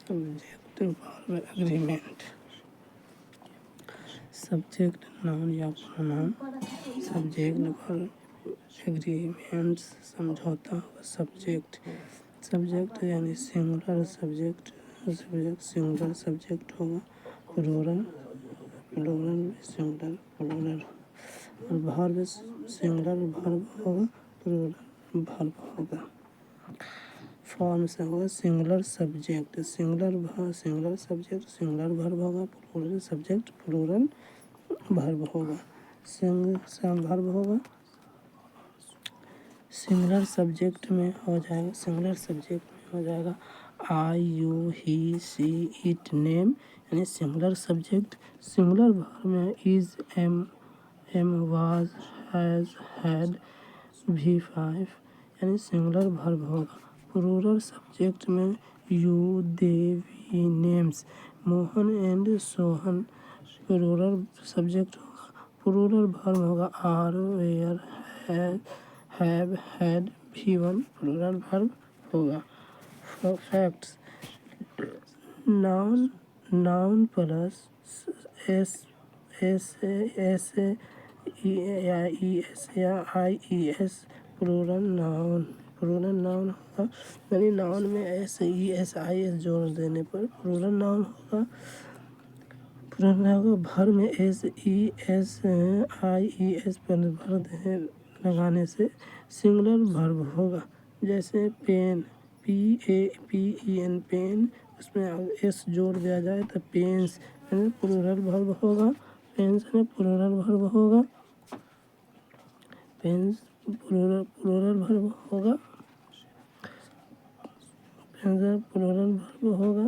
Subject verb agreement. Subject noun या pronoun. Subject verb agreements समझौता व सब्जेक्ट यानी सिंगुलर सब्जेक्ट सिंगुलर सब्जेक्ट होगा। प्लूरल सिंगुलर और वर्ब सिंगुलर वर्ब होगा, प्लूरल वर्ब होगा। फॉर्म से होगा singular subject singular subject singular verb होगा, प्लूरल सब्जेक्ट प्लूरल वर्ब होगा। वर्ब होगा सिंगुलर सब्जेक्ट में हो जाएगा I you he she it name यानी सिंगुलर सब्जेक्ट। सिंगुलर वर्ब में is am was has had V5 यानी सिंगुलर वर्ब होगा। प्लूरल सब्जेक्ट में you they we names Mohan and Sohan plural subject होगा। प्लूरल वर्ब होगा are were have had V1 plural verb होगा। Facts noun plus S या I S plural noun होगा। यानी noun में SES जोड़ देने पर प्लूरल नाउन होगा। भर में SES पर भर लगाने से सिंगुलर वर्ब होगा। जैसे पेन PEN पेन, उसमें S जोड़ दिया जाए तो पेन्स यानी प्लूरल वर्ब होगा। पेन्स में प्लूरल वर्ब होगा। पेन्स प्लूरल वर्ब होगा। पेन्स प्लूरल वर्ब होगा।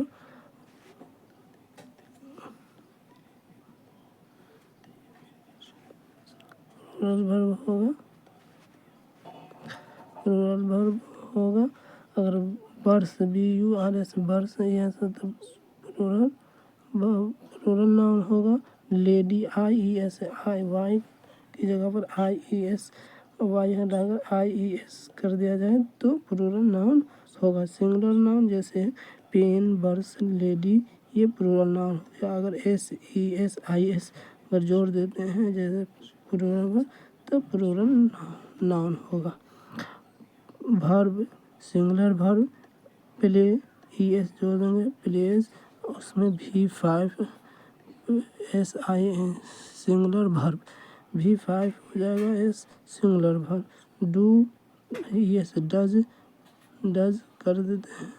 प्लूरल वर्ब होगा। अगर बर्स BURS बर्स यहाँ से तो प्लूरल नाउन होगा। लेडी IES वाइफ की जगह पर IES वाई हटाकर IES कर दिया जाए तो प्लूरल नाउन होगा। सिंगुलर नाउन जैसे पेन बर्स लेडी ये प्लूरल नाउन हो गया। अगर SES अगर जोड़ देते हैं जैसे प्लूरल तो प्लूरल नाउन होगा। Verb singular verb play ES जोड़ देंगे प्लेज, उसमें V5 SI singular verb V5 हो जाएगा S singular verb. Do ES does कर देते हैं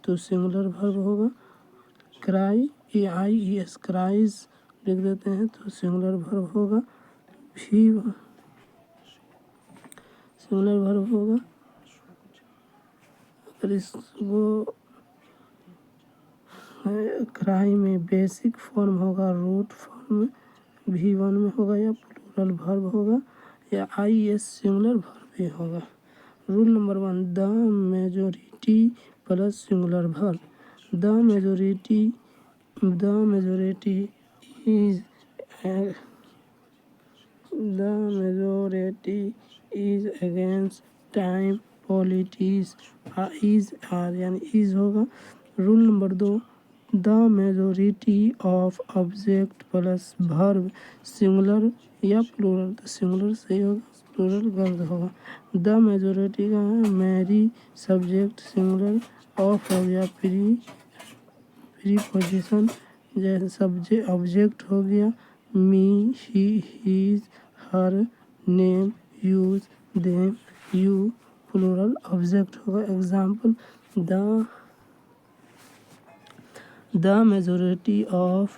तो सिंगुलर वर्ब होगा। क्राई AIES क्राइज लिख देते हैं तो सिंगुलर वर्ब होगा। सिंगुलर वर्ब होगा। अगर इसको क्राई में बेसिक फॉर्म होगा, रूट फॉर्म V1 में होगा या प्लूरल वर्ब होगा या IES सिंगुलर वर्ब भी होगा। Rule number 1 the majority plus singular verb. The majority is against time politics is are यानी इज होगा। Rule number 2 the majority of object plus verb singular या प्लूरल तो singular सही होगा, प्लूरल गलत होगा। द मेजोरिटी का है मैरी सब्जेक्ट सिंगुलर ऑफ हो गया प्रीपोजिशन जैसे सब्जेक्ट ऑब्जेक्ट हो गया me he his her name us them you plural object होगा। Example the majority of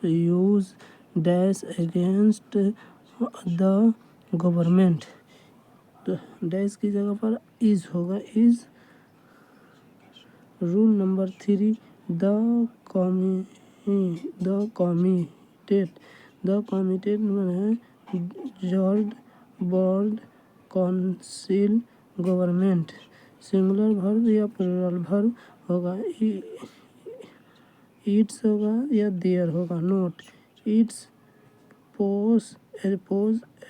us dash against the government तो डैश की जगह पर इज होगा is. Rule number 3 the committee में jury board council government singular verb या plural verb होगा। Its होगा या देयर होगा। नोट इट्स पोज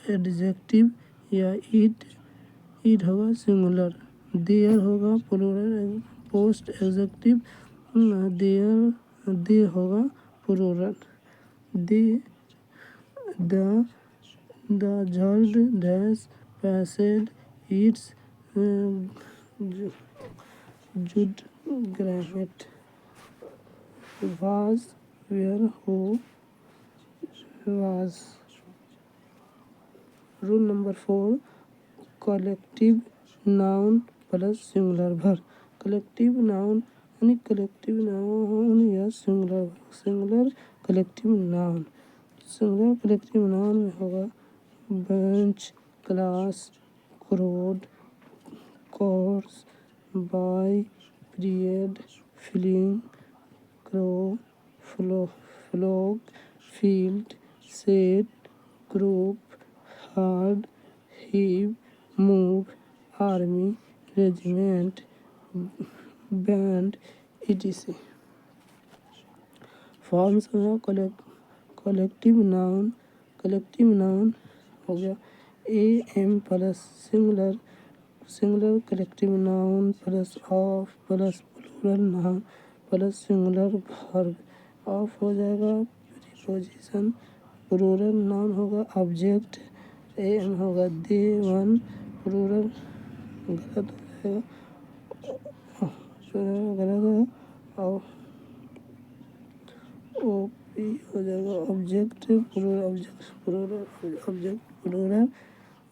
एडजेक्टिव या इट होगा सिंगुलर, देयर होगा plural post adjective there they होगा plural. They the jury dash passed its judgement was were who was. Rule number 4, collective noun plus singular verb. Collective noun यानी collective noun या singular collective noun. Singular collective noun में होगा bench, class, crowd, course, by, period, fleet, crew, flock, field, set, group, herd, hive, mob, army, regiment, band, etc। Forms में collective noun हो गया a an plus singular collective noun plus of plus plural noun plus singular verb. Of हो जाएगा preposition, plural noun होगा object, M होगा दे one, plural गलत हो जाएगा गलत और ओपी हो जाएगा ऑब्जेक्ट, प्लूरल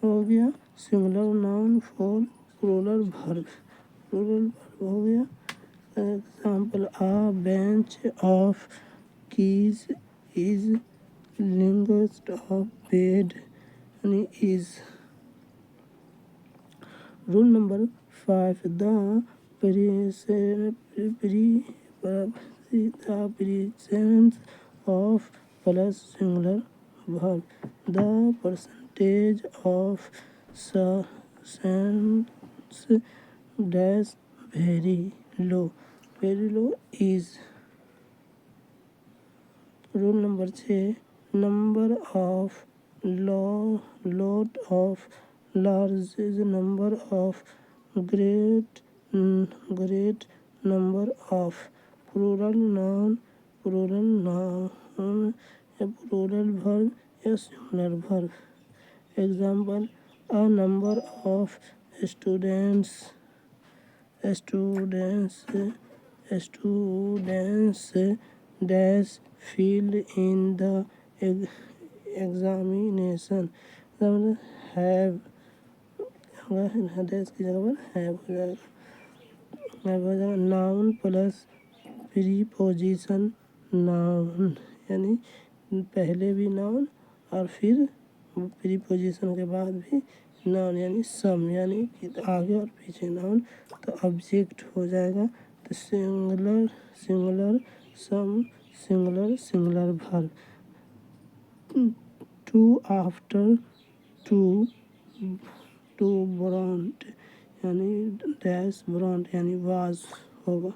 हो गया singular noun for plural verb हो गया। Example a bench of keys is linguist of bed यानी is. Rule number 5, the presence of plus singular verb। The percentage of success dash very low is। Rule number 6, number of lot of large number of great number of plural noun या plural verb या singular verb. Example a number of students dash field in the examination have dash की जगह पर have हो जाएगा। Noun plus preposition noun यानी पहले भी नाउन और फिर प्रीपोजिशन के बाद भी नाउन यानी सम यानी कि आगे और पीछे नाउन तो ऑब्जेक्ट हो जाएगा। तो singular some singular verb. To after to ब्रॉन्ट यानी डैश ब्रॉन्ट यानी वाज होगा।